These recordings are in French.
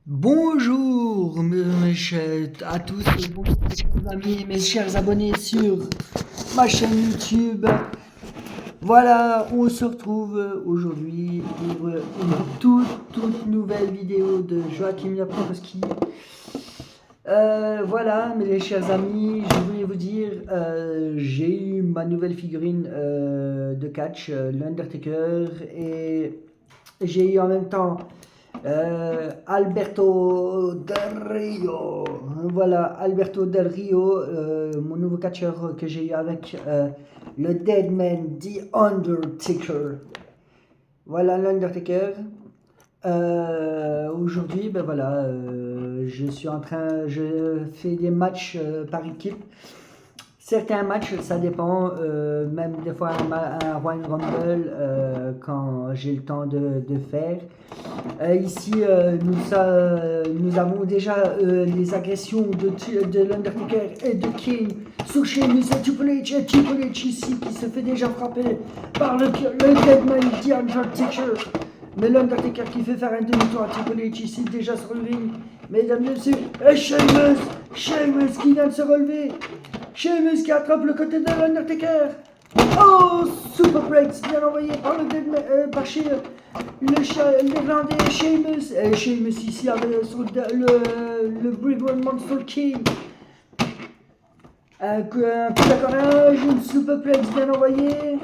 Bonjour à tous, bonjour mes chers amis, mes chers abonnés sur ma chaîne YouTube. Voilà, on se retrouve aujourd'hui pour une toute nouvelle vidéo de Joachim Jablonski. Voilà, mes chers amis, je voulais vous dire, j'ai eu ma nouvelle figurine de catch, l'Undertaker, et j'ai eu en même temps Alberto Del Rio. Voilà, Alberto Del Rio, mon nouveau catcheur que j'ai eu avec le Deadman, The Undertaker. Voilà l'Undertaker. Aujourd'hui, ben voilà, je fais des matchs par équipe. Certains matchs, ça dépend, même des fois un Royal Rumble quand j'ai le temps de faire. Ici, nous avons déjà les agressions de l'Undertaker et de King sur Sheamus et Triple H. Et Triple H ici qui se fait déjà frapper par le Deadman, The Undertaker. Mais l'Undertaker qui fait faire un demi-tour à Triple H ici déjà sur le ring. Mesdames et messieurs, et Sheamus qui vient de se relever. Sheamus qui attrape le côté de l'Undertaker. Oh, Superplex bien envoyé par le Deadman, l'Irlandais Sheamus. Sheamus ici avec sur le Brigand Monster King. Un coup d'accorage, une Superplex bien envoyé.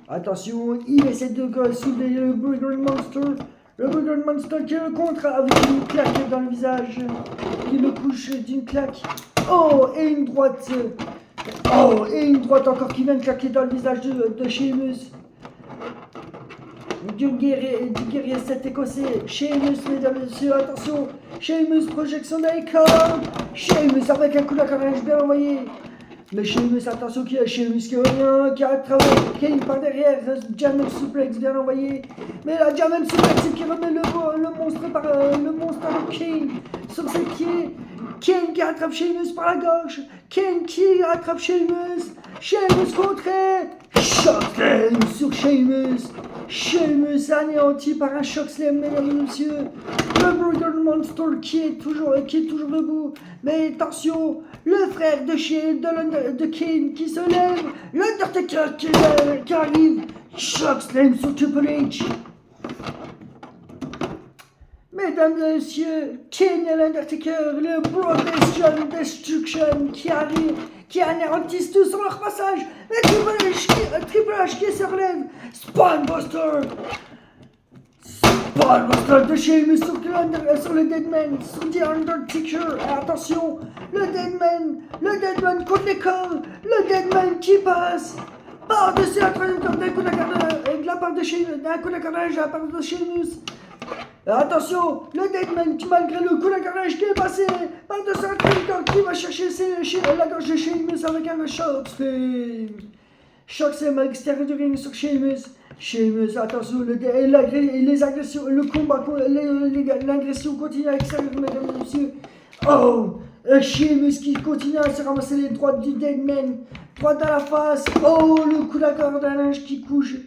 Attention, il essaie de soulever le Brigand Monster. Le Brigand Monster qui le contre avec une claque dans le visage. Il le couche d'une claque. Oh, et une droite. Oh, et une droite encore qui vient de claquer dans le visage de Sheamus. Du guerrier 7 écossais. Sheamus, mesdames et messieurs, attention. Sheamus, projection d'Icon. Sheamus avec un coup d'accorage bien envoyé. Mais Sheamus, attention, qui a Sheamus qui revient, qui a travaillé Kane par derrière, German Suplex bien envoyé. Mais la German Suplex qui remet le monstre par le monstre de Kane sur ses pieds. Kane qui attrape Sheamus par la gauche. Kane qui attrape Sheamus. Sheamus contré. Shockslam sur Sheamus. Sheamus anéanti par un Shockslam, mesdames et messieurs. Le Brigand Monster qui est toujours debout. Mais attention, le frère de Kane qui se lève. L'Undertaker qui arrive. Shockslam sur Triple H. Mesdames et messieurs, Kane et l'Undertaker, le Broadway Destruction qui arrive, qui anéantissent tous sur leur passage. Et Triple H qui se relève. Spinebuster de Sheamus sur le Deadman, sur The Undertaker. Et attention, le Deadman contre les corps. Le Deadman qui passe par-dessus la trajectoire d'un coup de la part de Sheamus, d'un coup d'accorage à la part de Sheamus. Attention, le Deadman qui malgré le coup d'accorage qui est passé par-dessus la trajectoire qui va chercher la gorge de Sheamus avec un Shockslam. Shockslam à l'extérieur du ring sur Sheamus. Sheamus, attention, les agressions, le combat, l'agression continue à l'extérieur, mesdames et messieurs. Oh, Sheamus qui continue à se ramasser les droites du Deadman. Droite à la face. Oh, le coup d'accord d'un linge qui couche.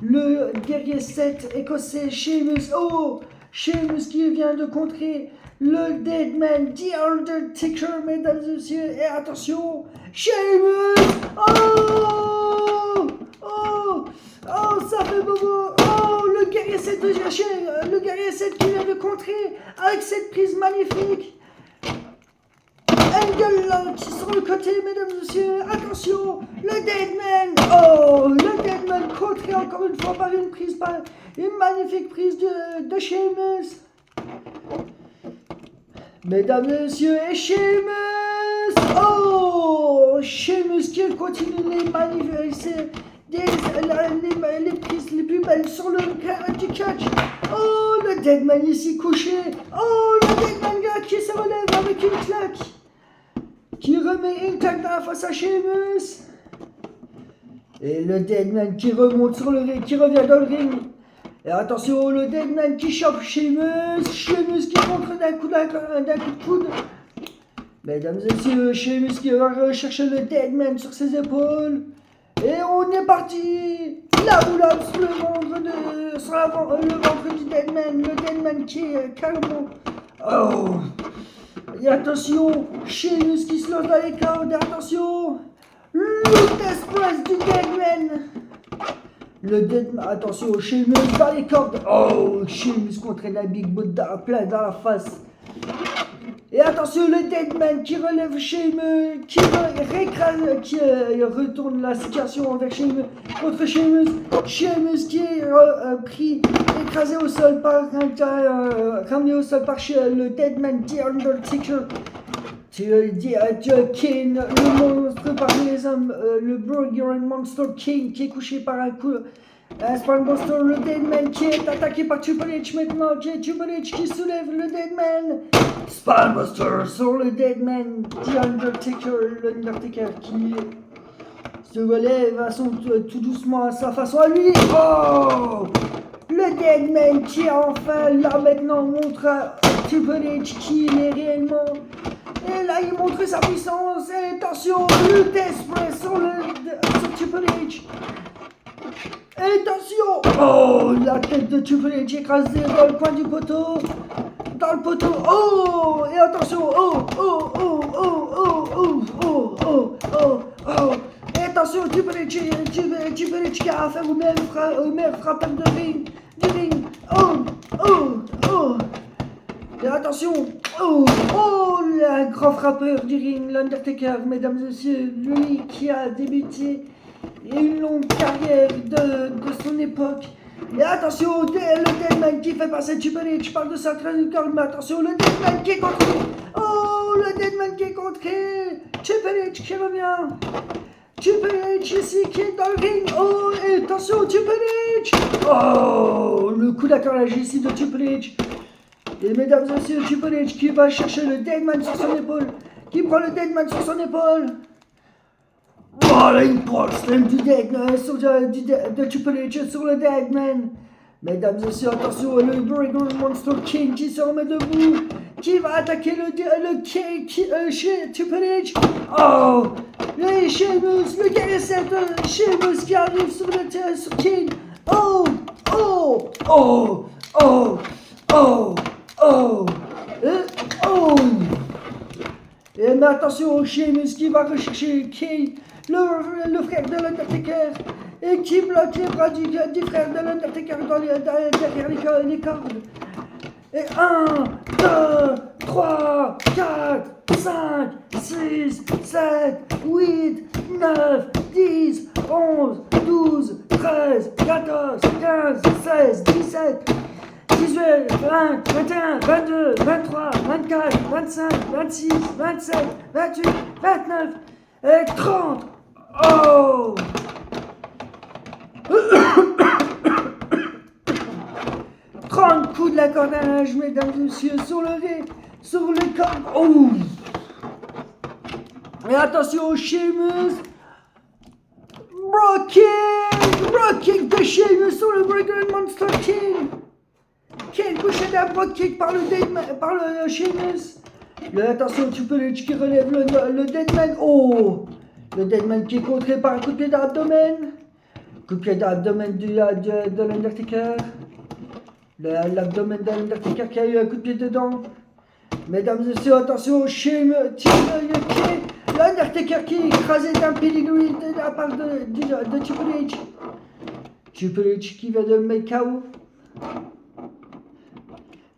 Le guerrier 7 écossais, Sheamus. Oh, Sheamus qui vient de contrer le Deadman, The Undertaker, mesdames et messieurs. Et attention, Sheamus. Oh, ça fait bobo. Oh, le guerrier 7 le guerrier 7 qui vient de contrer avec cette prise magnifique. Angle qui sur le côté, mesdames et messieurs. Attention, le Deadman. Oh, le Deadman contré encore une fois par une magnifique prise de Sheamus. Mesdames et messieurs, et Sheamus. Oh, Sheamus qui continue les magnifiques. Les prises les plus belles sur le terrain du catch. Oh, le Deadman ici couché. Oh, le Deadman gars qui se relève avec une claque. Qui remet une claque dans la face à Sheamus. Et le Deadman qui remonte sur le ring, qui revient dans le ring. Et attention, le Deadman qui chope Sheamus. Sheamus qui contre d'un coup de coude. Mesdames et messieurs, Sheamus qui va rechercher le Deadman sur ses épaules. Et on est parti. la roulade sur le ventre le ventre du Deadman, le Deadman qui est carrément... Oh. Et attention, Sheamus qui se lance dans les cordes, attention, le Death Press du Deadman. Le Deadman, attention, Sheamus dans les cordes. Oh, Sheamus contre la Big Boot plein dans la face. Et attention, le Deadman qui relève Sheamus, qui retourne la situation envers Sheamus, contre Sheamus. Sheamus qui est pris, écrasé au sol par ramené au sol par le Deadman, The Undertaker. Kane, le monstre parmi les hommes, le Burger Monster King qui est couché par un coup. Spinebuster, le Deadman qui est attaqué par Triple H maintenant, Triple H qui soulève le Deadman. Spinebuster sur le Deadman, The Undertaker, l'Undertaker qui se relève tout doucement à sa façon à lui. Oh, le Deadman qui enfin là maintenant montre à Triple H qui il est réellement. Et là il montre sa puissance et attention, le Death Press sur Triple H. Et attention! Oh, la tête de Triple H écrasée dans le coin du poteau. Dans le poteau. Oh! Et attention! Oh! Oh! Oh! Oh! Oh! Oh! Oh! Oh! Oh! Oh! Et attention, Triple H qui a affaire au meilleur frappeur du ring. Oh! Oh! Oh! Et attention! Oh! Oh! Le grand frappeur du ring, l'Undertaker, mesdames et messieurs, lui qui a débuté une longue carrière de son époque. Et attention, le Deadman qui fait passer Triple H par de sa trajectoire, mais attention, le Deadman qui est contré. Oh, le Deadman qui est contré. Triple H qui revient. Triple H ici qui est dans le ring. Oh, et attention, Triple H. Oh, le coup d'accolage ici de Triple H. Et mesdames et messieurs, Triple H qui va chercher le Deadman sur son épaule. Qui prend le Deadman sur son épaule. Oh, là, une pole slam de Triple H sur le Deadman. Mesdames et messieurs, attention, le Burger Monster King qui se remet debout, qui va attaquer chez Triple H. Oh, le Sheamus, le guerrier Sheamus qui arrive sur King. Oh, oh, oh, oh, oh, oh, oh. Et mais attention, Sheamus qui va rechercher King. Le frère de l'Undertaker et qui bloque les bras du frère de l'Undertaker derrière les cordes. Et 1, 2, 3, 4, 5, 6, 7, 8, 9, 10, 11, 12, 13, 14, 15, 16, 17, 18, 20, 21, 22, 23, 24, 25, 26, 27, 28, 29 et 30. Oh! 30 coups de la corde à linge, mesdames et messieurs, sur le corps. Oh! Et attention, Sheamus. Brock kick de Sheamus sur le Burger Monster King. Quel couché d'un Brock kick par le Sheamus. Attention, Triple H qui relève le Deadman. Oh! Le Deadman qui est contré par un coup de pied d'abdomen. Coup de pied d'abdomen de l'Undertaker. L'abdomen de l'Undertaker qui a eu un coup de pied dedans. Mesdames et messieurs, attention, l'Undertaker qui est écrasé d'un pedigree de la part de Triple H. Triple H qui va de le mettre KO.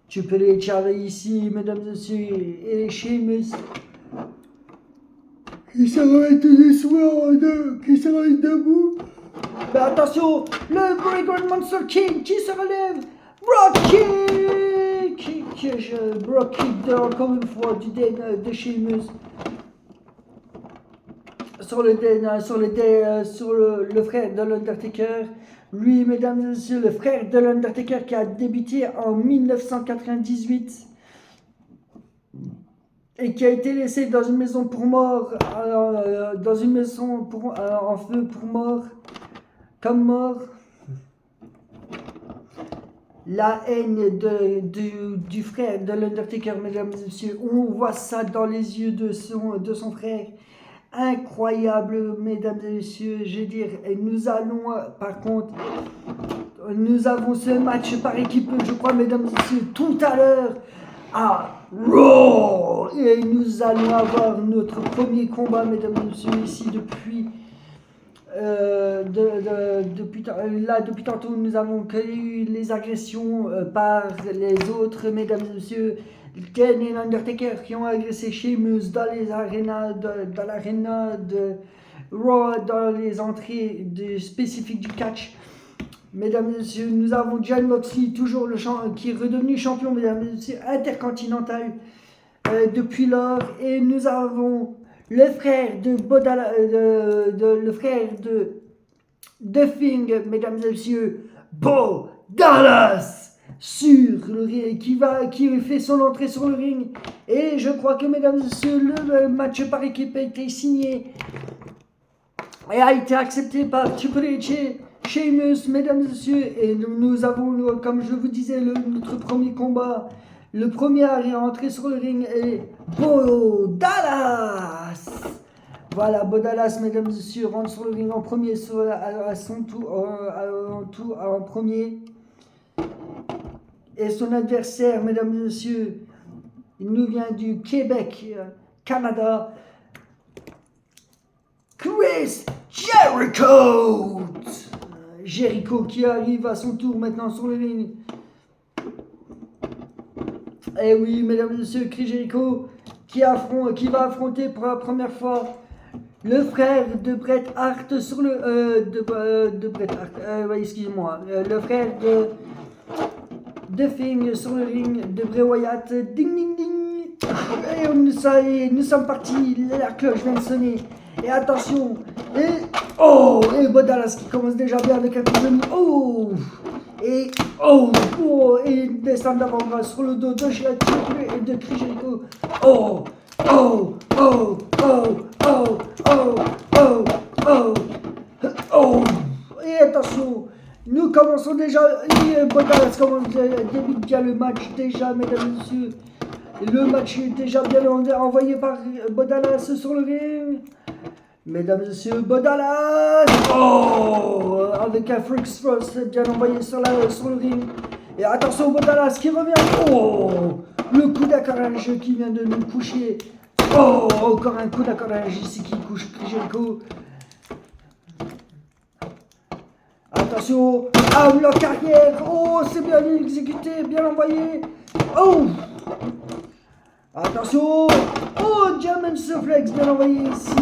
Triple H arrive ici, mesdames et messieurs, et Sheamus. Qui s'arrête debout. Mais attention, le Burger Monster King qui se relève. Brock kick encore une fois de Sheamus. Sur le frère de l'Undertaker. Lui, mesdames et messieurs, le frère de l'Undertaker qui a débuté en 1998. Et qui a été laissé dans une maison pour mort, en feu pour mort, comme mort. La haine du frère de l'Undertaker, mesdames et messieurs, on voit ça dans les yeux de son frère. incroyable, mesdames et messieurs. Je veux dire, et nous allons, par contre, nous avons ce match par équipe, je crois, mesdames et messieurs, tout à l'heure à Raw. Et nous allons avoir notre premier combat, mesdames et messieurs, ici depuis... depuis tantôt, nous avons eu les agressions par les autres, mesdames et messieurs, Kane et l'Undertaker qui ont agressé Sheamus dans les arénas, dans l'aréna de Raw, dans les entrées spécifiques du catch. Mesdames et messieurs, nous avons Jon Moxley, toujours qui est redevenu champion, mesdames et messieurs, intercontinental depuis lors, et nous avons le frère de le frère de Thing, mesdames et messieurs, Bo Dallas, sur le ring, qui fait son entrée sur le ring. Et je crois que, mesdames et messieurs, le match par équipe a été signé et a été accepté par Triple H et Sheamus, mesdames et messieurs. Et nous avons, comme je vous disais, notre premier combat. Le premier à rentrer sur le ring est Bo Dallas. Voilà, Bo Dallas, mesdames et messieurs, rentre sur le ring en premier, à son tour, en premier. Et son adversaire, mesdames et messieurs, il nous vient du Québec, Canada, Chris Jericho. Jericho qui arrive à son tour maintenant sur le ring. Et oui, mesdames et messieurs, Chris Jericho qui va affronter pour la première fois le frère de Bret Hart sur le... de Bret Hart, excusez-moi, le frère de Thing sur le ring, de Bray Wyatt, ding ding ding. Et nous sommes partis, la cloche vient de sonner. Et attention, et Bo Dallas qui commence déjà bien avec un coup de genou. Et une descente d'avant-bras sur le dos de Chris Jericho. Et attention, nous commençons déjà. Bo Dallas débute bien le match déjà, mesdames et messieurs. Le match est déjà bien envoyé par Bo Dallas sur le ring. Mesdames et messieurs, Bo Dallas, avec un Freak Thrust bien envoyé sur le ring. Et attention, Bo Dallas qui revient. Le coup d'accolage qui vient de nous coucher. Encore un coup d'accolage ici qui couche Jericho. Attention, bloc arrière. C'est bien exécuté, bien envoyé. Attention. German Suplex bien envoyé ici.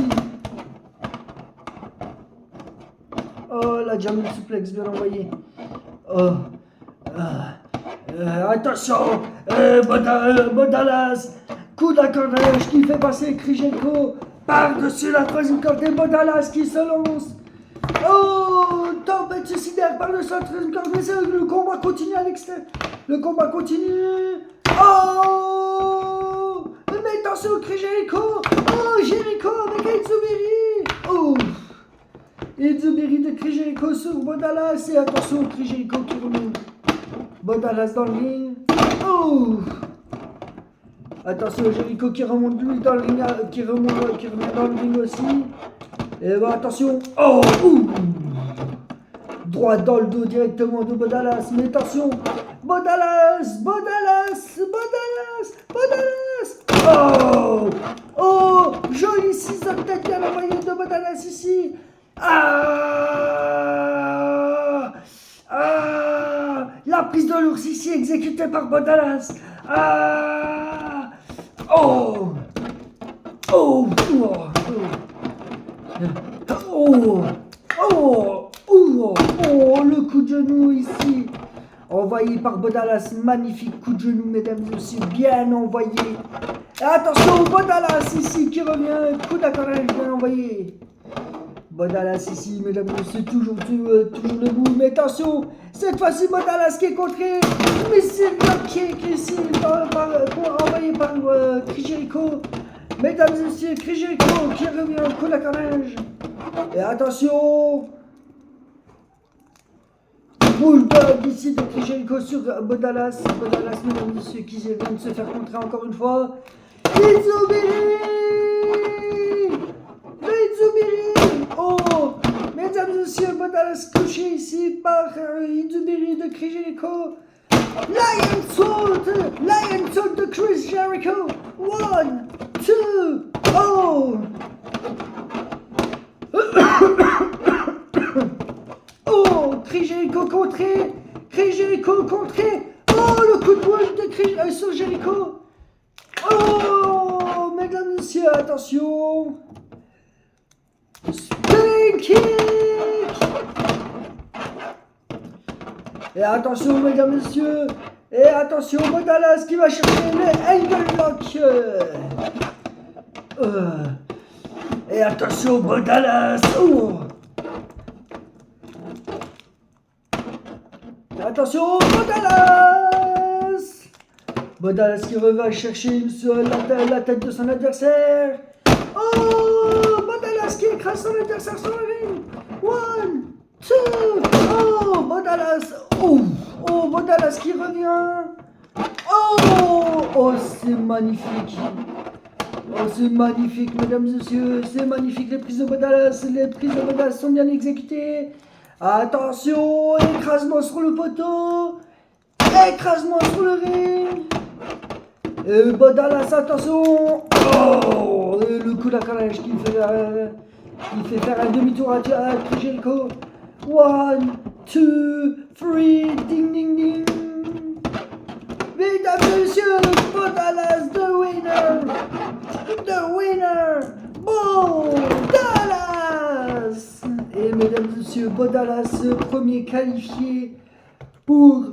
La German Suplex bien envoyée. Attention, Bo Dallas, coup d'accordage qui fait passer Chris Jericho par-dessus la troisième corde et Bo Dallas qui se lance. Tempête suicidaire par-dessus la troisième corde, mais le combat continue à l'extérieur. Le combat continue. Mais attention, Chris Jericho. Jericho avec Enzubiri. Enzubiri de Chris Jericho sur Bo Dallas. Et attention, Chris Jericho qui remonte. Bo Dallas dans le ring. Attention, Jericho qui remonte lui dans le ring, qui revient dans le ring aussi. Et attention. Droit dans le dos directement de Bo Dallas. Mais attention. Bo Dallas. Joli ciseau de tête bien envoyé de Bo Dallas ici. La prise de l'ours ici exécutée par Bo Dallas. Le coup de genou ici. Envoyé par Bo Dallas. Magnifique coup de genou, mesdames et messieurs. Bien envoyé. Et attention, Bo Dallas ici qui revient. Coup d'accordage bien envoyé. Bo Dallas ici, mesdames et messieurs, toujours debout. Mais attention, cette fois-ci, Bo Dallas qui est contré. Mais c'est le kick ici, envoyé par Chris Jericho. Mesdames et messieurs, Chris Jericho qui revient au coup d'accordage. Et attention. Bulldog ici de Chris Jericho sur Bo Dallas. Bo Dallas, mesdames et messieurs, qui vient de se faire contrer encore une fois. Enzubiri. Oh, mesdames et messieurs, Bodalas couché ici par Izubiri de Chris Jericho. Lion Salt de Chris Jericho. 1, 2, oh. Oh, Chris Jericho contré. Chris Jericho contré. Oh, le coup de boule de Chris sur Jericho. Oh, mesdames et messieurs, attention. Spinning kick. Et attention, mesdames et messieurs. Et attention, Bodalas qui va chercher le angle lock. Et attention, Bodalas. Oh. Attention, Bodalas. Bodalas qui va chercher la tête de son adversaire. Oh, Bodalas qui écrase son adversaire sur le ring. 1, 2, oh, Bodalas. Oh, Bodalas qui revient. Oh, c'est magnifique. Oh, c'est magnifique, mesdames et messieurs. C'est magnifique, les prises de Bodalas. Les prises de Bodalas sont bien exécutées. Attention, écrasement sur le poteau. Écrasement sur le ring. Et Bodalas, attention. Oh, et le coup d'accolage qui fait faire un demi-tour à Chris Jericho. 1, 2, 3, ding ding ding. Mesdames et messieurs, Bodalas, the winner, Bodalas. Et mesdames et messieurs, Bodalas, premier qualifié pour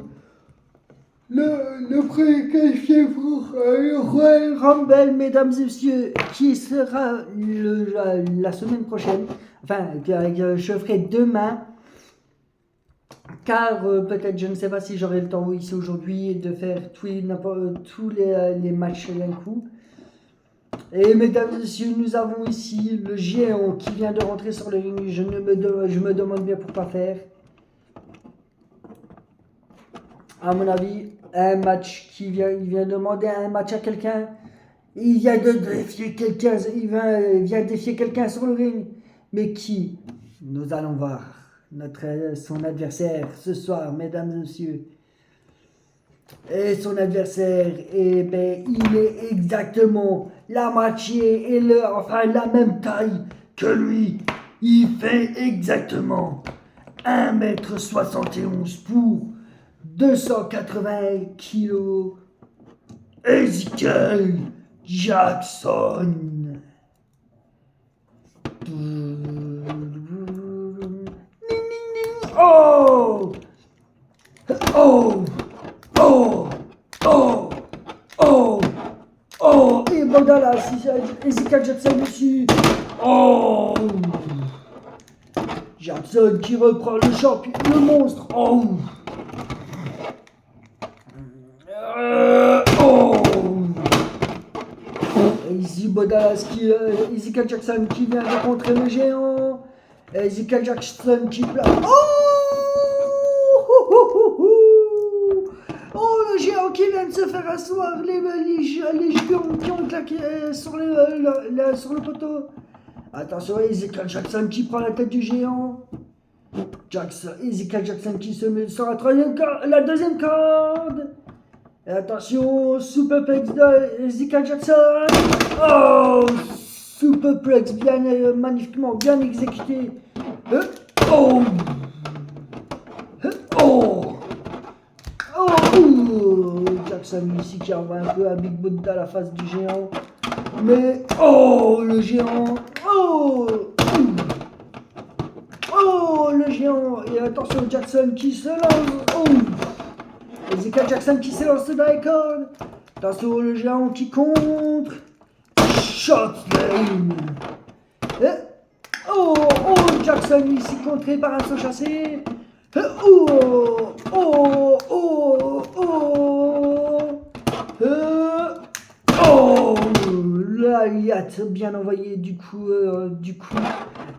le premier qualifié pour le Royal Rumble, mesdames et messieurs, qui sera la semaine prochaine, enfin, que je ferai demain, car peut-être, je ne sais pas si j'aurai le temps ici aujourd'hui de faire tous les matchs d'un coup. Et mesdames et messieurs, nous avons ici le géant qui vient de rentrer sur le ring. Je me demande bien pourquoi faire. À mon avis, il vient demander un match à quelqu'un. Il vient de défier quelqu'un. Il vient défier quelqu'un sur le ring. Mais qui? Nous allons voir son adversaire ce soir, mesdames et messieurs. Et son adversaire, il est exactement la moitié et la même taille que lui. Il fait exactement 1m71 pour 280 kg. Ezekiel Jackson. Oh! Oh! Oh! Oh! Oh! Oh! Et Bodalas, Ezekiel Jackson ici. Oh! Jackson qui reprend le champion, le monstre. Oh! Oh! Et ici Bodalas Ezekiel Jackson qui vient rencontrer le géant. Ezekiel Jackson qui place. Oh! Oh, le géant qui vient de se faire asseoir, les géants qui ont claqué sur le poteau. Attention, Ezekiel Jackson qui prend la tête du géant. Ezekiel Jackson qui se met sur la deuxième corde. Et attention, superplex de Ezekiel Jackson. Oh, superplex magnifiquement bien exécuté. Oh. Oh. Oh, Jackson ici qui envoie un peu un Big Boot à la face du géant. Mais, oh, le géant. Oh. Oh, le géant. Et attention, Jackson qui se lance. Oh. Ezekiel Jackson qui se lance dans les cordes. Attention, le géant qui contre. Shotlane. Oh, Jackson ici contré par un saut chassé. Oh, oh, oh, oh, oh, là, il a bien envoyé du coup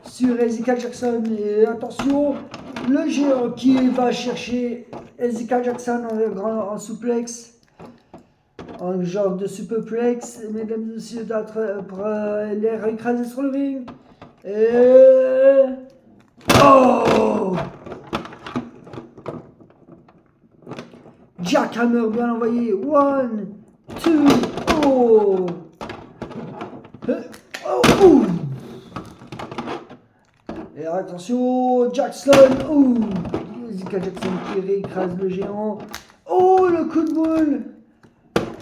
sur Ezekiel Jackson. Et attention, le géant qui va chercher Ezekiel Jackson en souplex, en genre de superplex, mesdames et messieurs, pour les écraser sur le ring. Et... Oh! Jackhammer bien envoyé. 1, 2, oh! Oh! Oh! Et attention, Jackson! Oh! Ezekiel Jackson qui réécrase le géant. Oh, le coup de boule!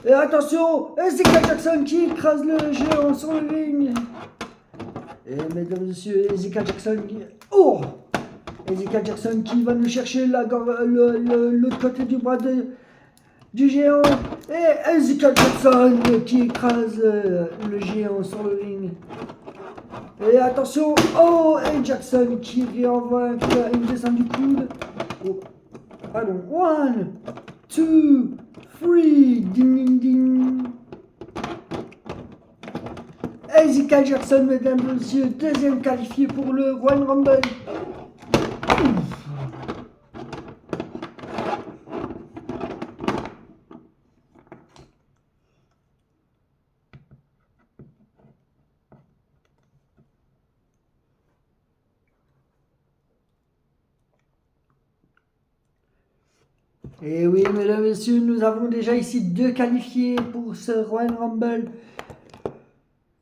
Et attention, Ezekiel Jackson qui écrase le géant sur le ring. Et mesdames et messieurs, Ezekiel Jackson qui... Oh! Ezekiel Jackson qui va nous chercher l'autre côté du bras du géant. Et Ezekiel Jackson qui écrase le géant sur le ring. Et attention, oh! Et Jackson qui réenvoie une descente du coude. Oh. Pardon, 1, 2, 3, ding ding ding. Ezekiel Jackson, mesdames et messieurs, deuxième qualifié pour le Royal Rumble. Et oui, mesdames et messieurs, nous avons déjà ici 2 qualifiés pour ce Royal Rumble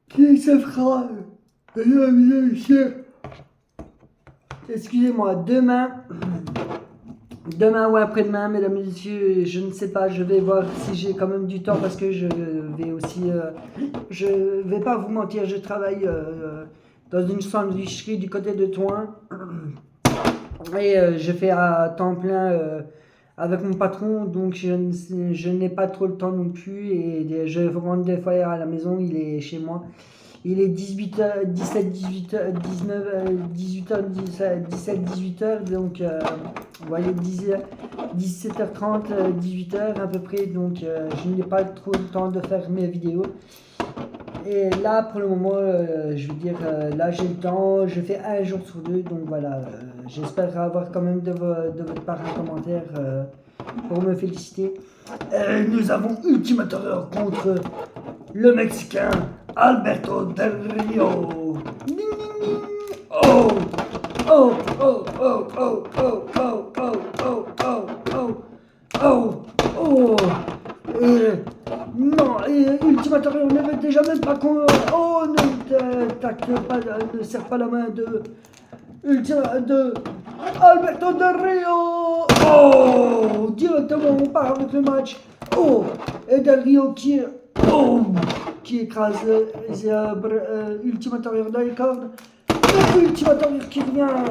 qui se fera, mesdames et messieurs, excusez-moi, demain ou après-demain, mesdames et messieurs, je ne sais pas, je vais voir si j'ai quand même du temps parce que je vais aussi, je vais pas vous mentir, je travaille dans une sandwicherie du côté de Thoin et je fais à temps plein avec mon patron, donc je n'ai pas trop le temps non plus et je rentre des fois à la maison, il est chez moi. Il est 18h, 17, 18h, 19, 18h, 17, 18h, donc vous voyez 17h30, 18h à peu près, donc je n'ai pas trop le temps de faire mes vidéos. Et là, pour le moment, je veux dire, là j'ai le temps, je fais un jour sur 2, donc voilà, j'espère avoir quand même de votre part un commentaire pour me féliciter. Nous avons Ultimator contre le Mexicain Alberto Del Rio. Ding, ding, ding. Oh, oh, oh, oh, oh, oh, oh, oh, oh, oh, oh, oh, oh. Non, Ultimator, on n'avait déjà même pas qu'on... Oh, ne serre pas la main de Alberto Del Rio. Oh, directement on part avec le match. Oh, et Del Rio qui écrase Ultimator dans les cordes. Et Ultimator qui vient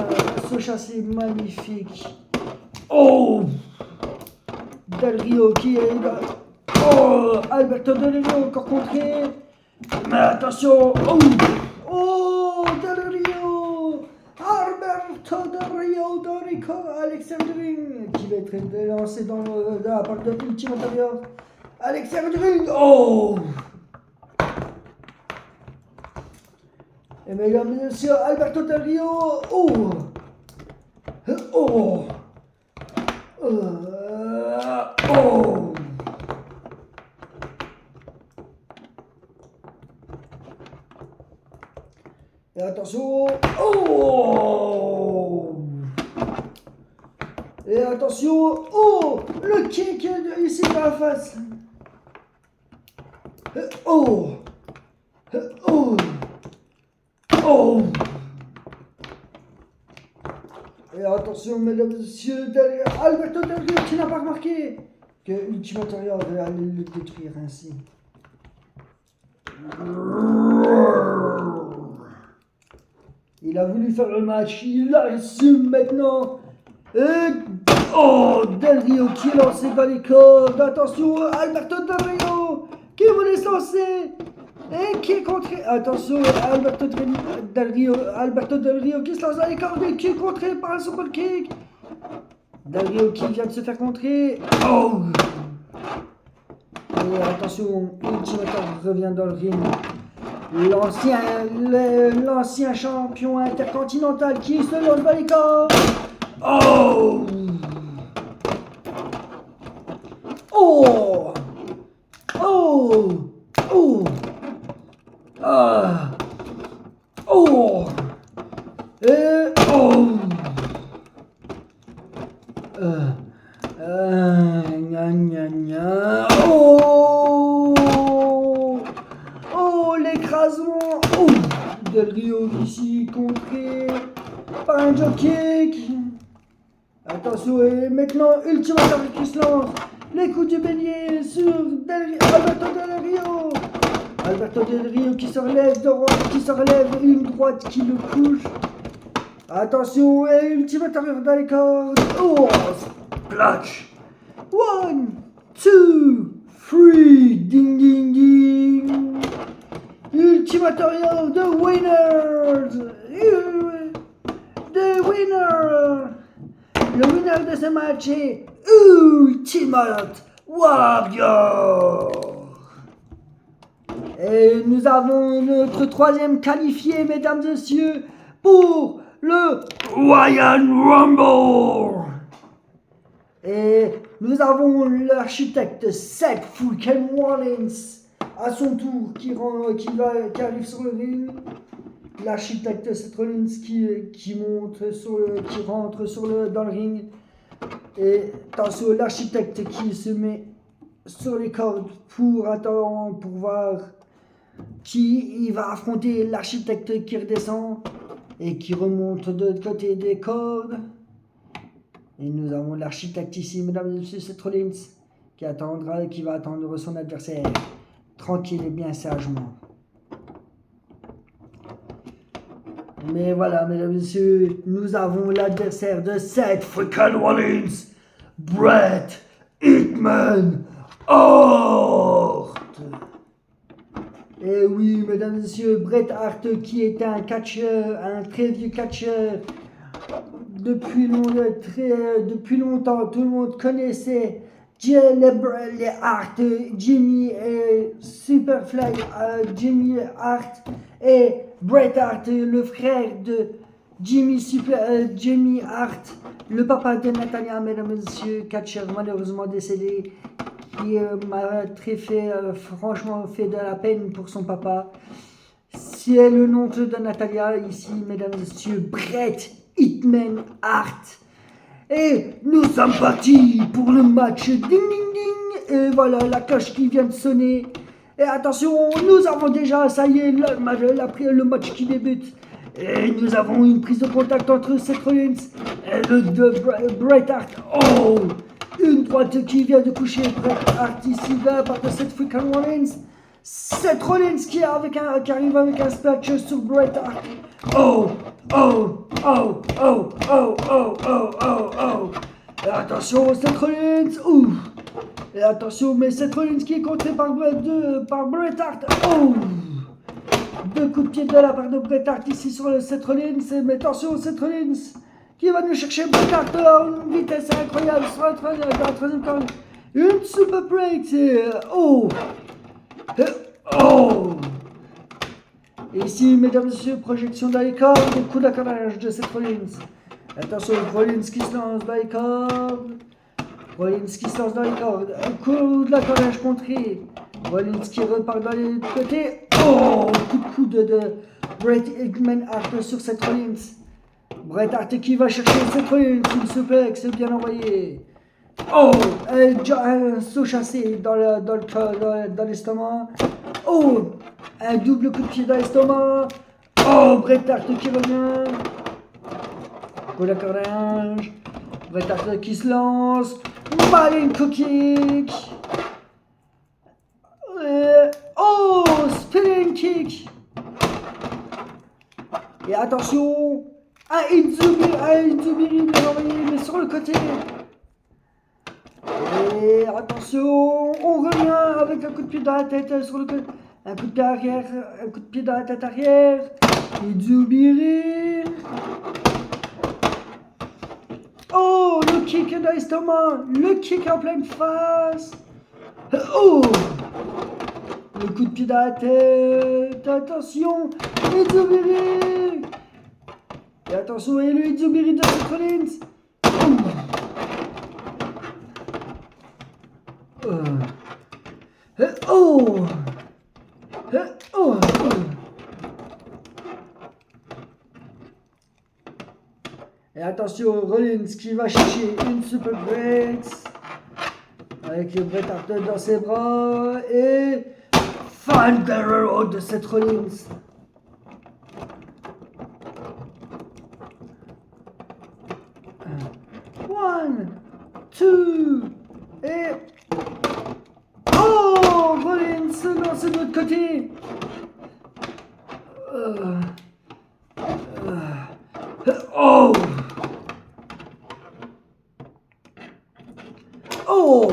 se chasser, magnifique. Oh, Del Rio qui est là. Oh, Alberto Del Rio encore contré. Mais attention. Oh, Del Rio. Alberto Del Rio, Dorico, Alexandrin qui va être lancé dans la part de Ultimator. Alexandrin. Oh. Et mesdames et messieurs, Alberto Del Rio. Oh. Oh. Oh. Et attention. Oh. Et attention. Oh. Le kick ici dans la face. Oh. Oh. Oh. Et attention, mesdames et messieurs, derrière Alberto Del Rio qui n'a pas remarqué que Ultimator allait le détruire ainsi. Il a voulu faire le match, il assume maintenant. Et oh, Del Rio qui est lancé dans les cordes. Attention, Alberto Del Rio qui voulait se lancer. Et qui est contré. Attention, Alberto Del Rio qui se lance dans les cordes et qui est contré par un super kick. Del Rio qui vient de se faire contrer. Oh. Et attention, Ultimator revient dans le ring. L'ancien champion intercontinental qui se lance dans les cordes. Oh. Oh. Oh. Oh. Ah. Oh. Oh. Gna gna gna. Oh. Oh, l'écrasement. Oh. Del Rio ici contré par un dropkick. Attention, et maintenant, ultime attaque qui se lance. Les coups du bélier sur Alberto Del Rio. Alberto Del Rio qui se relève, une droite qui le couche. Attention, et ultime intérieur dans les cordes. Oh, splash. 1, 2, 3, ding ding ding. Ultime intérieur, the winners. The winner. Le winner de ce match est Ultimate Warrior. Et nous avons notre troisième qualifié, mesdames et messieurs, pour le Royal Rumble. Et nous avons l'architecte Seth freaking Rollins à son tour qui arrive sur le ring. L'architecte Seth Rollins qui rentre dans le ring. Et attention, l'architecte qui se met sur les cordes pour attendre, pour voir qui il va affronter. L'architecte qui redescend et qui remonte de l'autre côté des cordes. Et nous avons l'architecte ici, mesdames et messieurs, Seth Rollins, qui va attendre son adversaire tranquille et bien sagement. Mais voilà, mesdames et messieurs, nous avons l'adversaire de Seth freaking Rollins, Bret Hitman Hart. Et oui, mesdames et messieurs, Bret Hart qui est un catcheur, un très vieux catcheur. Depuis longtemps, tout le monde connaissait les Hart, Jimmy et Superfly, Jimmy Hart et Bret Hart, le frère de Jimmy Hart, le papa de Natalya, mesdames et messieurs, catcheur malheureusement décédé, qui m'a franchement fait de la peine pour son papa. C'est le nom de Natalya ici, mesdames et messieurs, Bret Hitman Hart. Et nous sommes partis pour le match. Ding ding ding. Et voilà la cloche qui vient de sonner. Et attention, nous avons déjà, ça y est, le match qui débute. Et nous avons une prise de contact entre Seth Rollins et Bret Hart. Oh, une droite qui vient de coucher Bret Hart ici, de la part de Seth freaking Rollins. Seth Rollins qui arrive avec un splash sur Bret Hart. Oh, oh, oh, oh, oh, oh, oh, oh, oh. Et attention, Seth Rollins. Ouh. Et attention, mais Seth Rollins qui est contré par Bret Hart. Oh. 2 coups de pied de la part de Bret Hart ici sur le Seth Rollins. Mais attention, Seth Rollins qui va nous chercher Bret Hart à une vitesse incroyable sur la troisième corde. Une super break. Oh. Oh. Et ici, mesdames et messieurs, projection dans les cordes, coup d'accolage de Seth Rollins. Attention, Rollins qui se lance dans les cordes. Un coup de l'accolage contré. Rollins qui repart dans les côtés. Oh, coup de coude de Bret Hitman Hart sur Seth Rollins. Bret Hart qui va chercher Seth Rollins. Une suplex bien envoyé. Oh, un saut chassé dans l'estomac. Oh, un double coup de pied dans l'estomac. Oh, Bret Hart qui revient. Coup d'accordage. Bret Hart qui se lance. Malenko kick. Oh, spinning kick. Et attention, un Itzubiri bien envoyé, mais sur le côté. Et attention, on revient avec un coup de pied dans la tête sur le côté. Un coup de pied arrière, un coup de pied dans la tête arrière. Itzubiri. Oh, le kick dans l'estomac. Le kick en pleine face. Oh, le coup de pied dans la tête. Attention, Itzubiri. Et attention, et le Itzubiri de Seth Rollins. Oh. Oh. Et attention, Rollins qui va chercher une Super Breaks. Avec le Bret Hart dans ses bras. Et Thunder Arrow de Seth Rollins. One, two, et... Oh, Rollins lance de l'autre côté. Oh. Oh. Oh.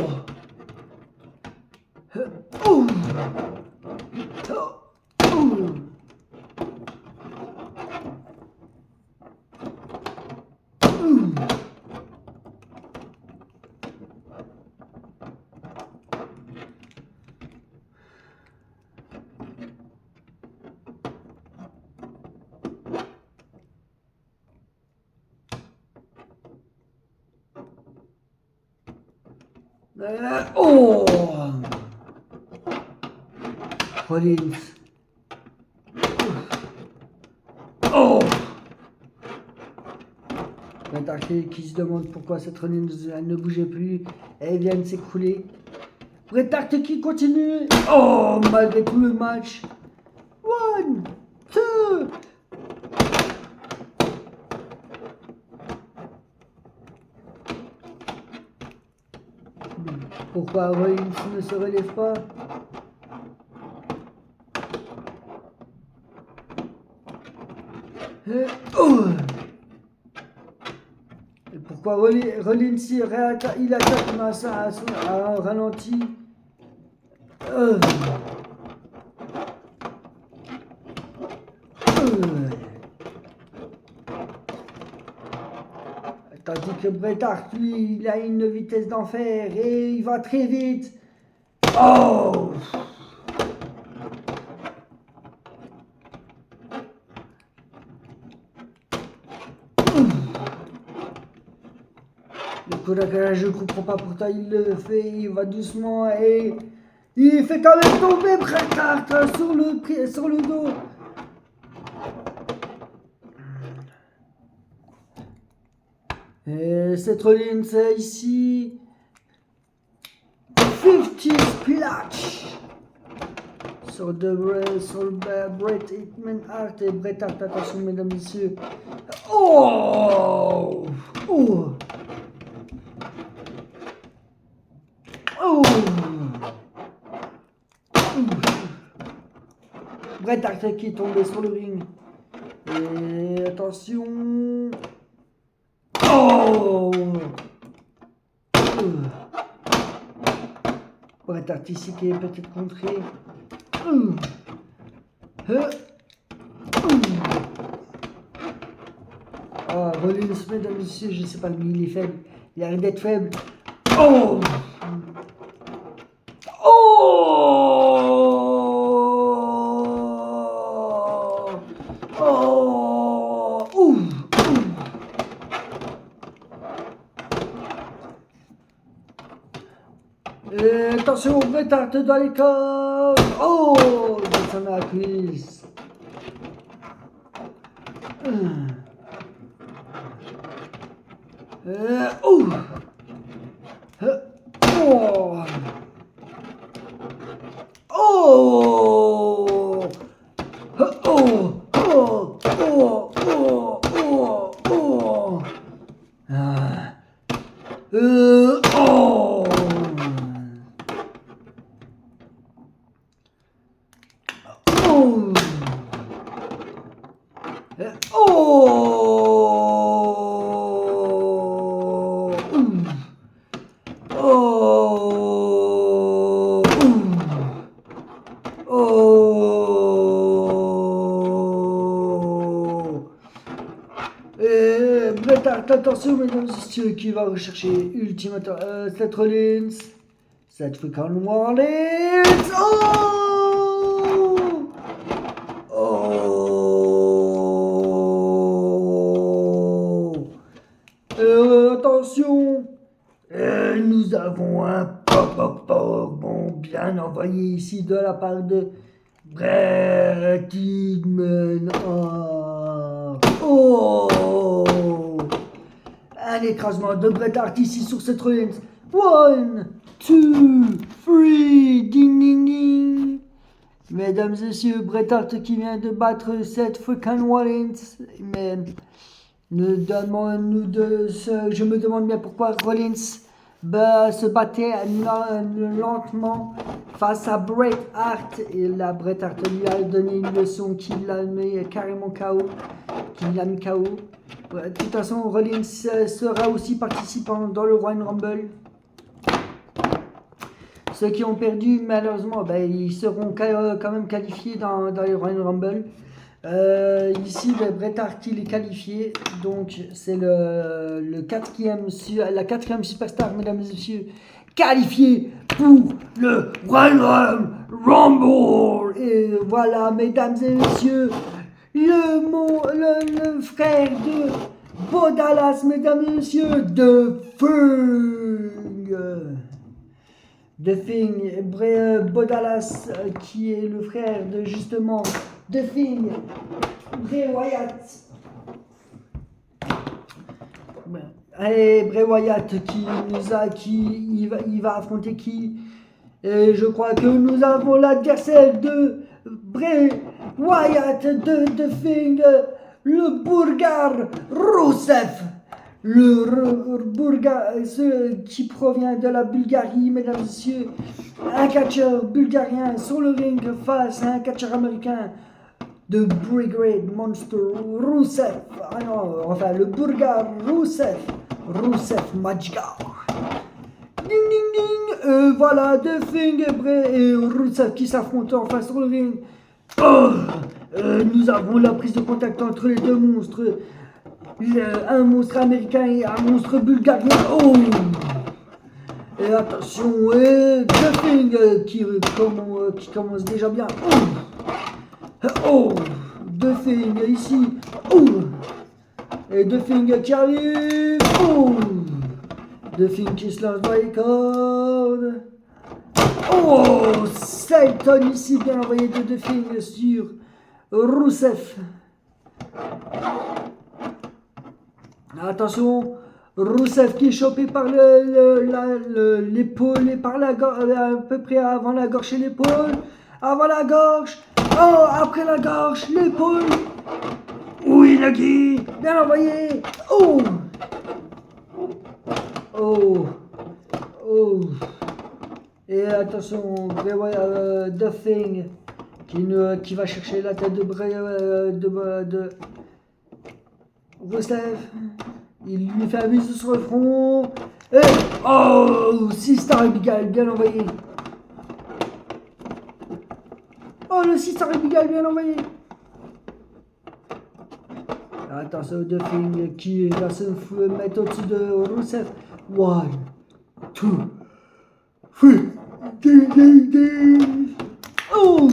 Oh. Rollins. Oh. Bret Hart qui se demande pourquoi cette Rollins ne bougeait plus. Elle vient de s'écrouler. Bret Hart qui continue. Oh, malgré tout le match. One, two. Pourquoi Rollins ne se relève pas? Oh. Et pourquoi Rollins il attaque Massa à un ralenti? Tandis que Bret Hart, lui, il a une vitesse d'enfer et il va très vite. Oh! Le coup d'accueil, je ne comprends pas pourtant il le fait, il va doucement et il fait quand même tomber Bret Hart sur le dos. Et Seth Rollins ici. 50 splash sur le Bret Hart et Bret Hart. Attention mesdames et messieurs. Oh! Oh! Oh! Bret Hart qui est tombé sur le ring. Et attention. Oh! Bret Hart ici qui est peut-être contré. Ah, Rollins, mesdames et messieurs, je sais pas, lui il est faible. Il a l'air d'être faible. Oh! Oh! Oh! Et attention, Bret Hart dans les corps. Oh! Dans son cuisse. Oh! Oh! Oh! Oh! Oh! Oh! Oh! Oh! Ah. Oh! Oh! Et Bret Hart, attention mesdames et messieurs, qui va rechercher Ultimate Seth Rollins. Cette freaking Rollins. Oh! Oh! Attention. Nous avons un pop bien envoyé ici de la part de Bret Hitman. Oh! Un écrasement de Bret Hart ici sur cette Rollins. 1, 2, 3, ding ding ding. Mesdames et messieurs, Bret Hart qui vient de battre Seth freaking Rollins. Mais je me demande bien pourquoi Rollins se battait lentement face à Bret Hart. Et là, Bret Hart lui a donné une leçon qui l'a mis carrément KO. De toute façon, Rollins sera aussi participant dans le Royal Rumble. Ceux qui ont perdu, malheureusement, ils seront quand même qualifiés dans les Royal Rumble. Ici, le Bret Hart il est qualifié, donc c'est la quatrième superstar, mesdames et messieurs, qualifié pour le Royal Rumble. Et voilà, mesdames et messieurs, le frère de Bo Dallas, mesdames et messieurs, The Thing, Bo Dallas, qui est le frère de justement The Thing, Bray Wyatt. Et Bray Wyatt il va affronter qui? Et je crois que nous avons l'adversaire de Bray Wyatt de The Thing, le Bulgar Rusev. Qui provient de la Bulgarie, mesdames et messieurs, un catcheur bulgarien sur le ring face à un catcheur américain de Brigade Monster Rusev. Le Bulgar Rusev Majgar. Ding ding ding. Voilà, The Thing et Rusev qui s'affrontent enfin sur le ring. Nous avons la prise de contact entre les deux monstres. Un monstre américain et un monstre bulgarien. Et attention, The Thing qui commence déjà bien. The Thing ici. Et The Thing qui arrive. The Thing qui se lance dans les cordes. Satan ici, bien envoyé de The Thing sur Rusev. Attention, Rusev qui est chopé par l'épaule et par la gorge, à peu près avant la gorge et l'épaule, avant la gorge, après la gorge, l'épaule. Oui, Nagui, bien envoyé. Et attention, The Thing qui va chercher la tête de Rusev. Il lui fait un bisou sur le front. Et 6-star Abigail, bien envoyé. Le 6-star Abigail, bien envoyé. Attention, The Thing qui va se mettre au-dessus de Rusev. 1, 2, 3.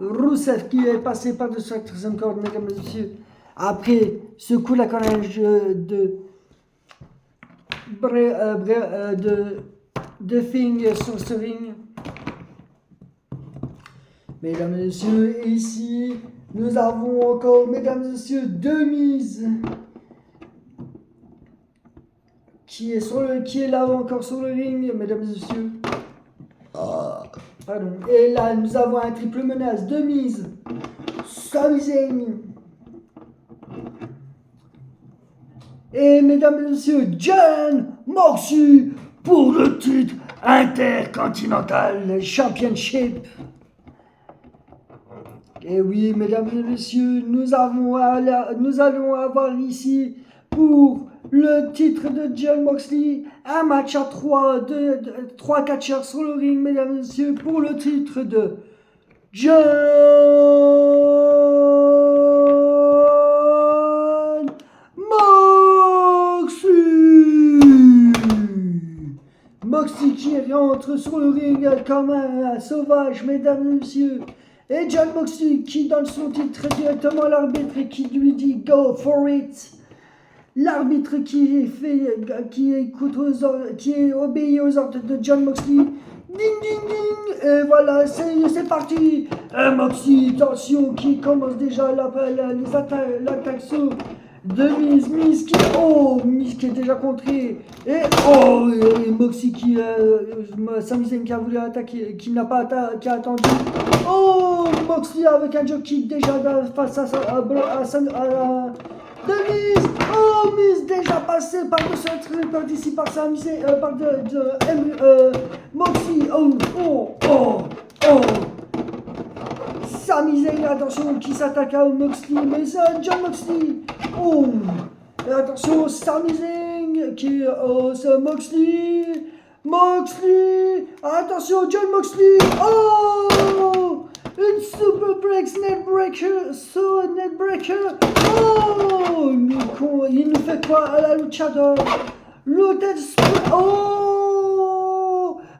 Rusev qui est passé par-dessus la troisième corde, mesdames et messieurs. Après ce coup la collège de Thing sur ce ring. Mesdames et messieurs, ici nous avons encore, mesdames et messieurs, deux mises qui est là encore sur le ring, mesdames et messieurs. Pardon. Et là nous avons un triple menace de mise. Sami Zayn. Et mesdames et messieurs, Jon Moxley pour le titre Intercontinental Championship. Et oui, mesdames et messieurs, nous allons avoir ici pour le titre de Jon Moxley un match à 3 catcheurs sur le ring, mesdames et messieurs, pour le titre de Jon Moxley qui rentre sur le ring comme un sauvage, mesdames et messieurs. Et Jon Moxley qui donne son titre directement à l'arbitre et qui lui dit go for it. L'arbitre qui obéit aux ordres de Jon Moxley. Ding ding ding. Et voilà, c'est parti. Moxley, attention, qui commence déjà l'attaque sur Miz qui est déjà contré. Et Moxie qui Sami Zayn qui a voulu attaquer, qui n'a pas attaqué, qui a attendu. Moxie avec un job kick déjà face à de Miz. Miz déjà passé par-dessus un tripper d'ici par Sami Zayn, Moxie. Sami Zayn, attention, qui s'attaque à Moxley, mais c'est Jon Moxley. Et attention, Sami Zayn, qui c'est Moxley. Attention, Jon Moxley. Une superplex neckbreaker, il nous fait quoi à la luchador?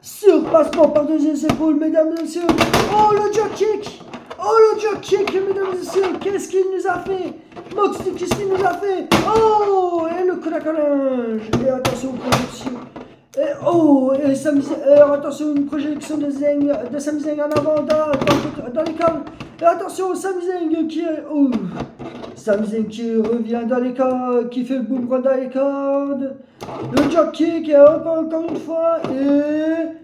Surpassement par deuxième épaules, mesdames et messieurs. Le drop kick. Mesdames et messieurs. Qu'est-ce qu'il nous a fait? Moxley, qu'est-ce qu'il nous a fait? Et le coup d'accolage. Et attention, projection. Et attention, une projection de Sami Zayn en avant dans les cordes. Et attention, Sami Zayn qui revient dans les cordes, qui fait le boom run dans les cordes. Le drop kick, et encore une fois. Et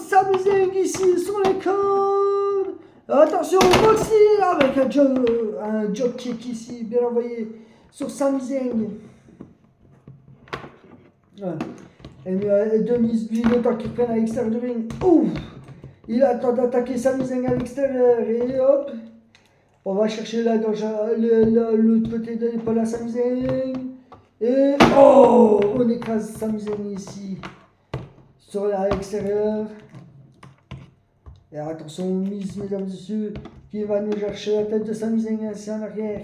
Sami Zayn ici sur les cordes. Attention, Moxley avec un drop kick ici, bien envoyé sur Sami Zayn. Et Demise, lui, le temps qu'il prenne à l'extérieur du ring. Il attend d'attaquer Sami Zayn à l'extérieur. Et hop. On va chercher là dans l'autre côté de l'épaule à Sami Zayn. Et on écrase Sami Zayn ici. Sur l'extérieur. Et attention, Miz, mesdames et messieurs, qui va nous chercher la tête de Sami Zayn ainsi en arrière.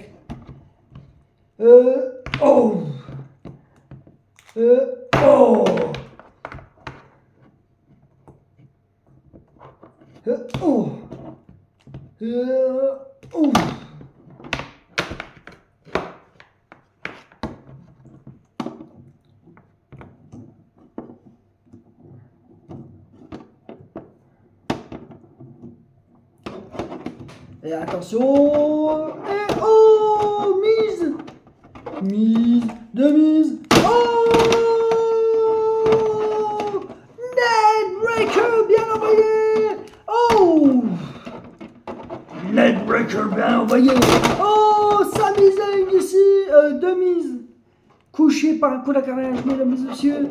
Et attention. Et Miz. Neckbreaker bien envoyé. Sami Zayn ici, de Miz. Couché par un coup d'accolage, mesdames et messieurs.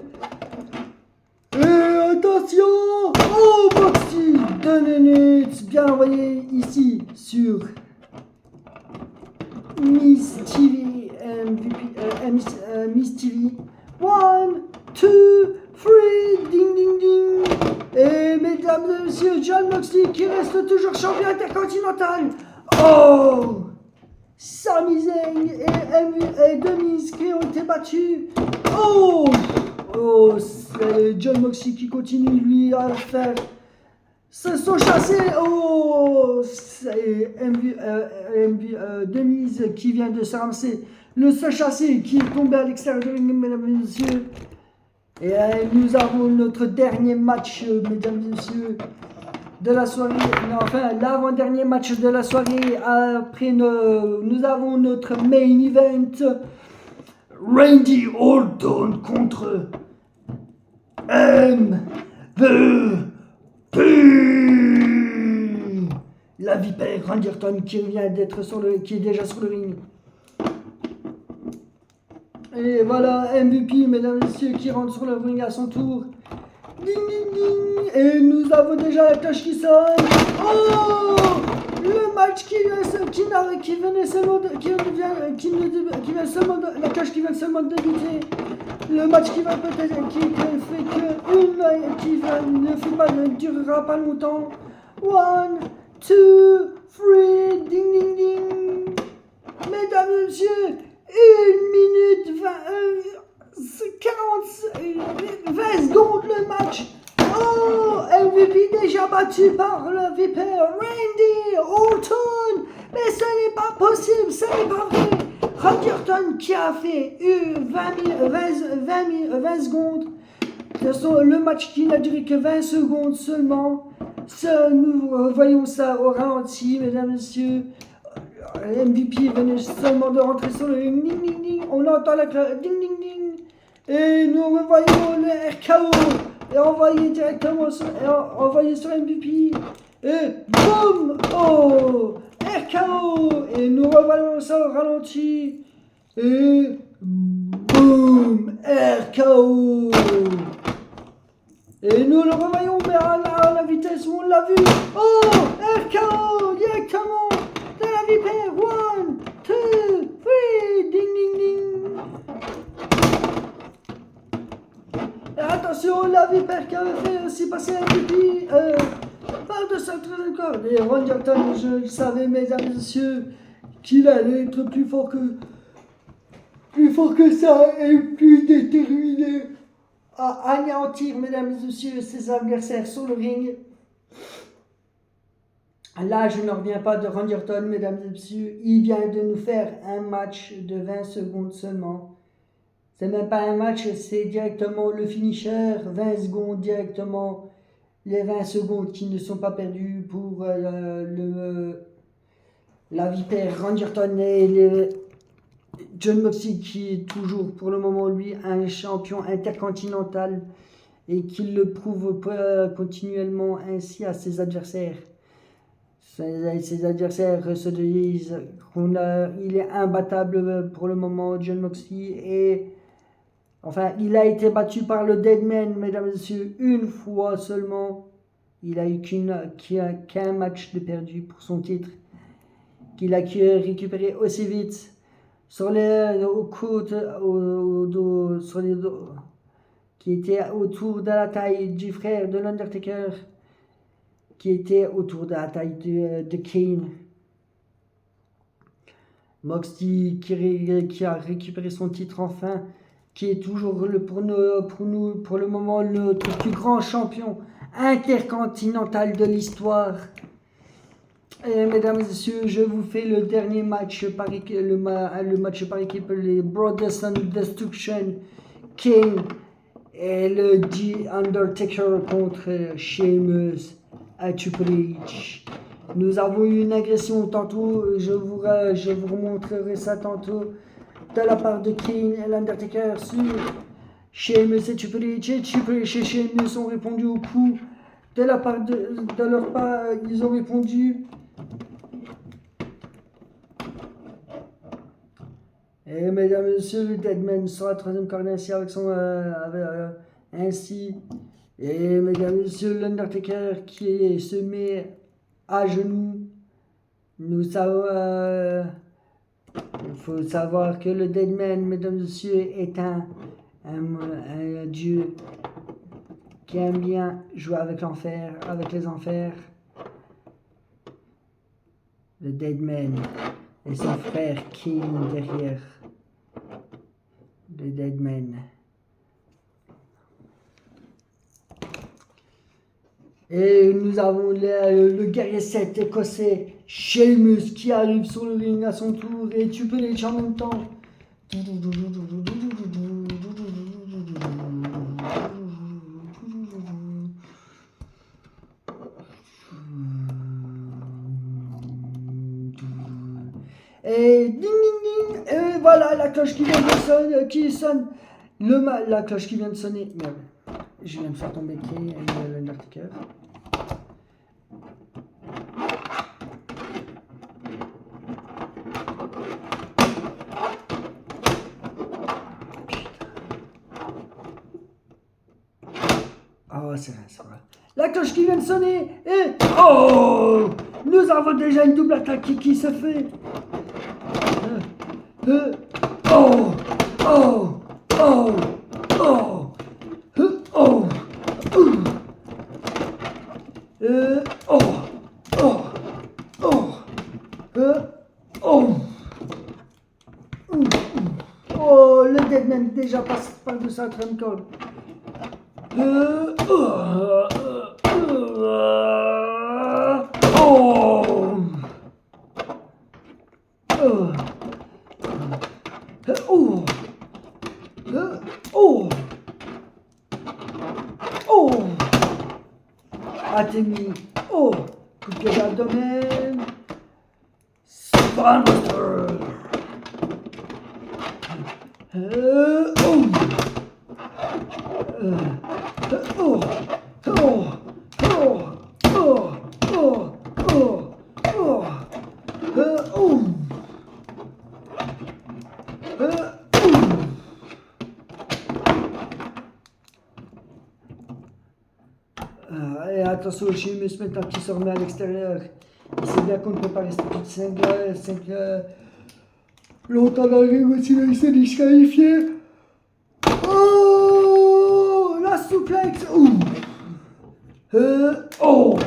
Et attention. Moxley, 2 minutes, bien envoyé ici sur Miz TV, Miz TV. 1, 2, 3, ding ding ding. Et mesdames et messieurs, Jon Moxley qui reste toujours champion intercontinental. Sami Zayn et The Miz qui ont été battus. C'est Jon Moxley qui continue lui à faire. Se sont chassés. C'est The Miz qui vient de se ramasser. Le se chasser qui est tombé à l'extérieur du ring, mesdames et messieurs. Et nous avons notre dernier match, mesdames et messieurs, de la soirée. L'avant-dernier match de la soirée. Après, nous avons notre main event. Randy Orton contre MVP. La vipère Randy Orton qui vient d'être qui est déjà sur le ring. Et voilà, MVP, mesdames et messieurs, qui rentre sur le ring à son tour. Ding ding ding. Et nous avons déjà la cloche qui sonne. Le match la cloche qui vient seulement de débuter. Le match qui va peut-être, qui ne durera pas longtemps. 1, 2, 3, ding ding ding. Mesdames et messieurs, 1 minute 20 secondes le match. MVP déjà battu par le vipère Randy Orton. Mais ce n'est pas possible, ce n'est pas vrai. Randy Orton qui a fait 20 secondes. Le match qui n'a duré que 20 secondes seulement. Nous voyons ça au ralenti, mesdames et messieurs. MVP venait seulement de rentrer sur le ring. Ding, ding, ding. On entend la cloche. Ding, ding, ding. Et nous revoyons le RKO. Et envoyé directement envoyé sur MVP. Et boum. Oh, RKO. Et nous revoyons ça au ralenti. Et boum. RKO. Et nous le revoyons, mais à la vitesse où on l'a vu. Oh, RKO, directement de la vipère. 1, 2, 3, ding, ding, ding. Et attention, la vipère qui avait fait aussi passer un pipi par-dessus le troisième corde. Et Randy Orton, je le savais, mesdames et messieurs, qu'il allait être plus fort que ça et plus déterminé à anéantir, mesdames et messieurs, ses adversaires sur le ring. Là, je ne reviens pas de Randy Orton, mesdames et messieurs. Il vient de nous faire un match de 20 secondes seulement. C'est même pas un match, c'est directement le finisher. 20 secondes directement. Les 20 secondes qui ne sont pas perdues pour la vipère Randy Orton et Jon Moxley, qui est toujours pour le moment lui un champion intercontinental et qui le prouve continuellement ainsi à ses adversaires. Ses adversaires se disent qu'il est imbattable pour le moment, Jon Moxley, et enfin il a été battu par le Deadman, mesdames et messieurs, une fois seulement. Il a eu qu'un match de perdu pour son titre, qu'il a récupéré aussi vite sur les côtes, au dos, sur les dos, qui était autour de la taille du frère de l'Undertaker, qui était autour de la taille de Kane. Moxley qui a récupéré son titre enfin, qui est toujours pour le moment notre plus grand champion intercontinental de l'histoire. Et mesdames et messieurs, je vous fais le dernier match par équipe, le match par équipe, les Brothers and Destruction, Kane et le The Undertaker contre Sheamus à Triple H. Nous avons eu une agression tantôt, je vous remontrerai ça tantôt, de la part de Kane et l'Undertaker sur Sheamus et Triple H. Et Triple H et Sheamus ont répondu au coup. De leur part, ils ont répondu. Et mesdames et messieurs, le Deadman sur la troisième corde ainsi avec son ainsi. Et mesdames et messieurs, l'Undertaker qui se met à genoux. Nous savons, il faut savoir que le Deadman, mesdames et messieurs, est un dieu qui aime bien jouer avec l'enfer, avec les enfers. Le Deadman et son frère Kane derrière. Le Deadman. Et nous avons le guerrier 7 écossais, Sheamus, qui arrive sur le ring à son tour, et tu peux les en même temps. Et ding ding ding, et voilà la cloche qui vient de sonne, la cloche qui vient de sonner. Merde, je viens de faire tomber Kane et l'Undertaker. Oh, c'est vrai, c'est vrai. La cloche qui vient de sonner et oh, nous avons déjà une double attaque qui se fait. Oh, oh, oh, oh, oh, oh, oh, le Deadman déjà passe par de sa troisième corde. Atemi. Oh, coup de pied d'abdomen. Spinebuster. Et attention au chimus maintenant qui se remet à l'extérieur. Il sait bien qu'on ne peut pas rester plus de 5 longtemps dans le ring aussi, là, il s'est disqualifié. Oh, la souplex. Oh.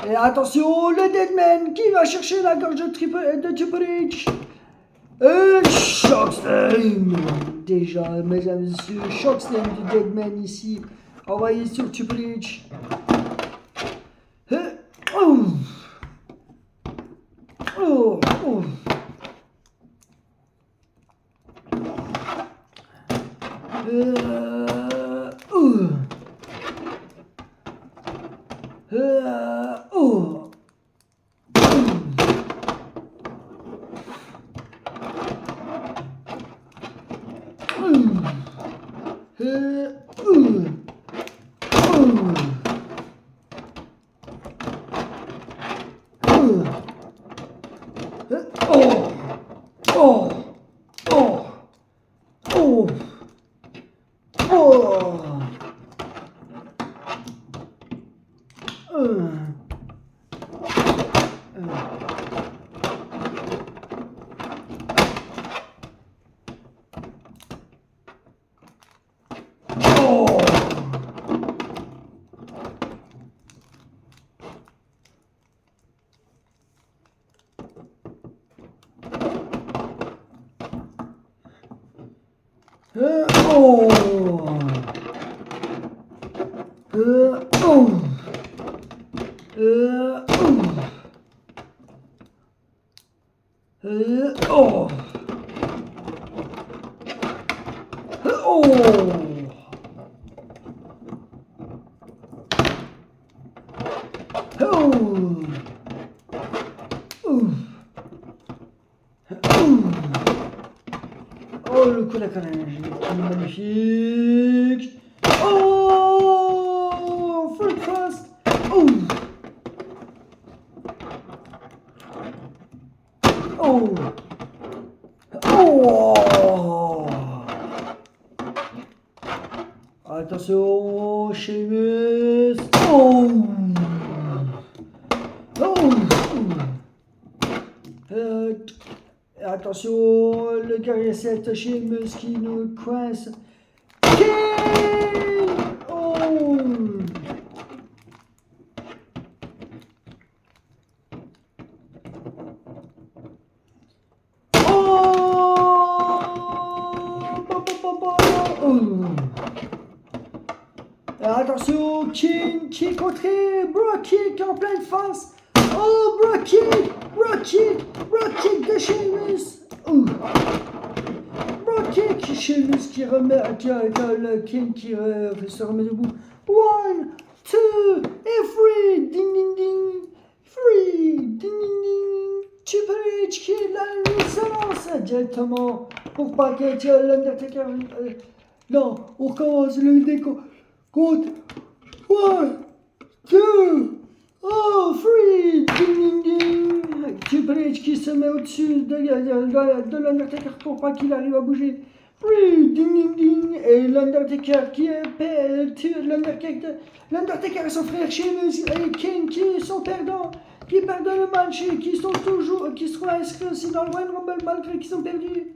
Et attention, le Deadman qui va chercher la gorge de Triple H. Shockslam. Déjà, mesdames et messieurs, Shockslam du Deadman ici, envoyé sur Triple H. Oh, le coup d'accolage, magnifique. Oh, full thrust. Oh. Oh. Oh. Attention, Sheamus. Oh. Oh. Attention, le guerrier 7 Sheamus qui nous coince. Oh. Attention, King qui est contré, Brock Kick en pleine face. Oh, Brock Kick de Sheamus. Brock Kick, Sheamus qui remet, le King qui se remet debout. 1, 2 et 3, ding ding ding, 3, ding ding ding. Triple H qui est là, il se lance directement pour pas que l'Undertaker. Non, on recommence le déco. Compte 1, 2, 3, ding ding ding. Triple H qui se met au-dessus de l'Undertaker pour pas qu'il arrive à bouger. 3, ding ding ding. Et l'Undertaker qui est l'Undertaker et son frère Sheamus et King qui sont perdants, qui perdent le match et qui seront inscrits aussi dans le Royal Rumble malgré qu'ils ont perdu.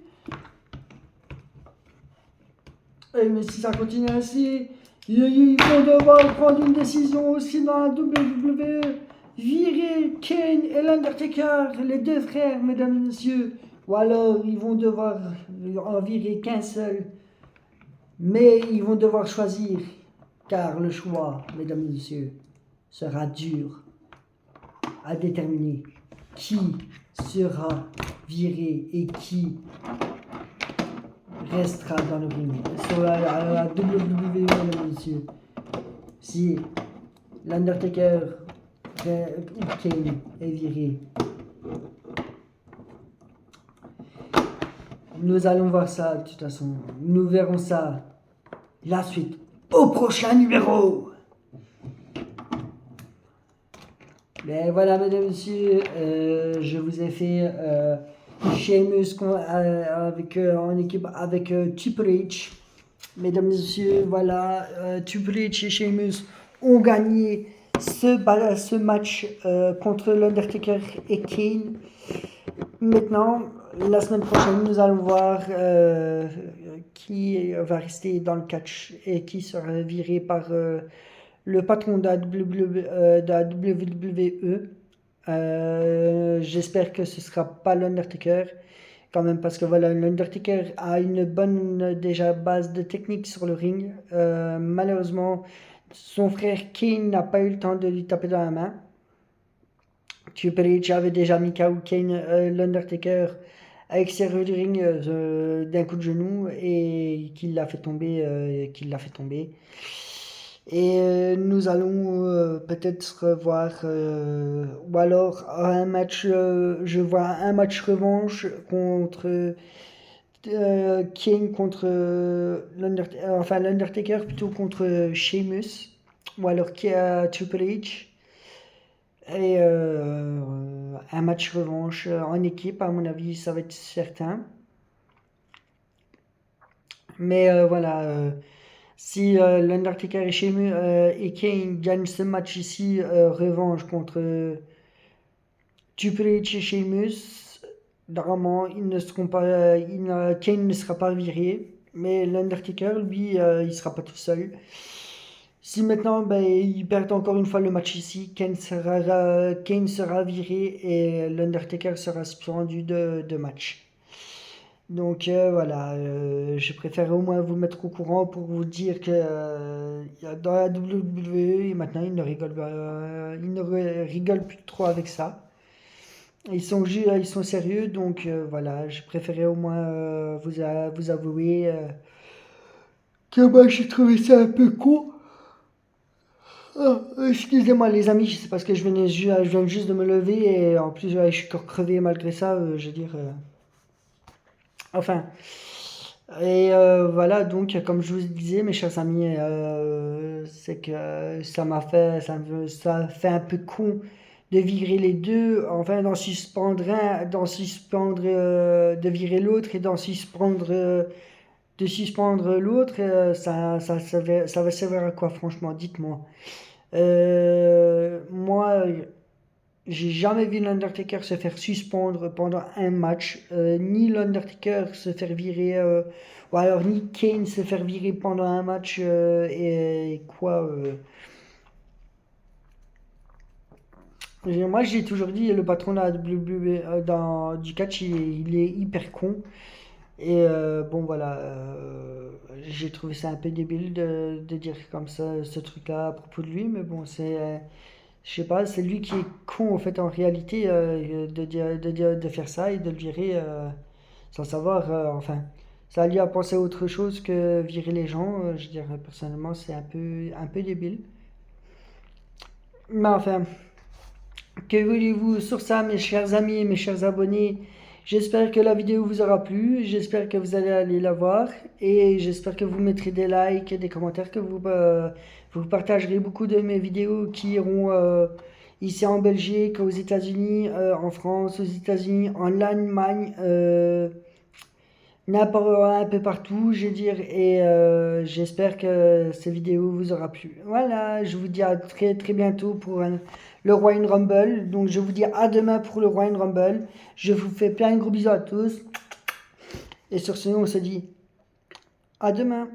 Et mais si ça continue ainsi, ils vont devoir prendre une décision aussi dans la WWE, virer Kane et l'Undertaker, les deux frères, mesdames et messieurs, ou alors ils vont devoir en virer qu'un seul, mais ils vont devoir choisir, car le choix, mesdames et messieurs, sera dur à déterminer qui sera viré et qui restera dans le ring. Sur la WWE, mesdames et messieurs. si l'Undertaker ou Kane est viré. Nous allons voir ça de toute façon. Nous verrons ça la suite au prochain numéro. Mais voilà, mesdames et messieurs, je vous ai fait Sheamus en équipe avec Triple H. Mesdames et messieurs, voilà, Triple H et Sheamus ont gagné ce match contre l'Undertaker et Kane. Maintenant, la semaine prochaine, nous allons voir qui va rester dans le catch et qui sera viré par le patron de la WWE. J'espère que ce ne sera pas l'Undertaker, quand même, parce que voilà, l'Undertaker a une bonne déjà base de technique sur le ring. Malheureusement, son frère Kane n'a pas eu le temps de lui taper dans la main. Triple H avait déjà mis KO Kane, l'Undertaker, à l'extérieur du ring d'un coup de genou et qu'il l'a fait tomber. Et nous allons peut-être voir, ou alors un match, je vois un match revanche contre Kane contre l'Undertaker plutôt contre Sheamus, ou alors Triple H. Et un match revanche en équipe, à mon avis, ça va être certain. Mais voilà, si l'Undertaker et Sheamus et Kane gagnent ce match ici, revanche contre Triple H et Sheamus, normalement, ils ne seront pas, Kane ne sera pas viré, mais l'Undertaker, lui, il sera pas tout seul. Si maintenant ils perdent encore une fois le match ici, Kane sera viré et l'Undertaker sera suspendu de match. Donc voilà, je préfère au moins vous mettre au courant pour vous dire que dans la WWE, maintenant ils ne rigolent plus trop avec ça. Ils sont sérieux, donc voilà, je préférais au moins vous avouer que moi j'ai trouvé ça un peu con. Excusez-moi les amis, c'est parce que je viens juste de me lever et en plus je suis encore crevé malgré ça, je veux dire. Enfin. Et voilà, donc comme je vous disais mes chers amis, c'est que ça fait un peu con de virer les deux, enfin d'en suspendre de virer l'autre et de suspendre l'autre, ça va servir à quoi franchement, dites-moi. Moi, j'ai jamais vu l'Undertaker se faire suspendre pendant un match, ni l'Undertaker se faire virer, ou alors ni Kane se faire virer pendant un match, et quoi. Moi, j'ai toujours dit, le patron de la WWE, du catch, il est hyper con. Et bon voilà, j'ai trouvé ça un peu débile de dire comme ça ce truc-là à propos de lui, mais bon je sais pas, c'est lui qui est con en fait en réalité de faire ça et de le virer sans savoir, enfin, ça lui a pensé à autre chose que virer les gens, je dirais personnellement c'est un peu débile. Mais enfin, que voulez-vous sur ça, mes chers amis, mes chers abonnés? J'espère que la vidéo vous aura plu, j'espère que vous allez aller la voir et j'espère que vous mettrez des likes et des commentaires, que vous partagerez beaucoup de mes vidéos qui iront ici en Belgique, aux États-Unis, en France, aux États-Unis, en Allemagne, un peu partout, je veux dire, et j'espère que cette vidéo vous aura plu. Voilà, je vous dis à très très bientôt pour le Royal Rumble. Donc je vous dis à demain pour le Royal Rumble. Je vous fais plein de gros bisous à tous. Et sur ce, on se dit à demain.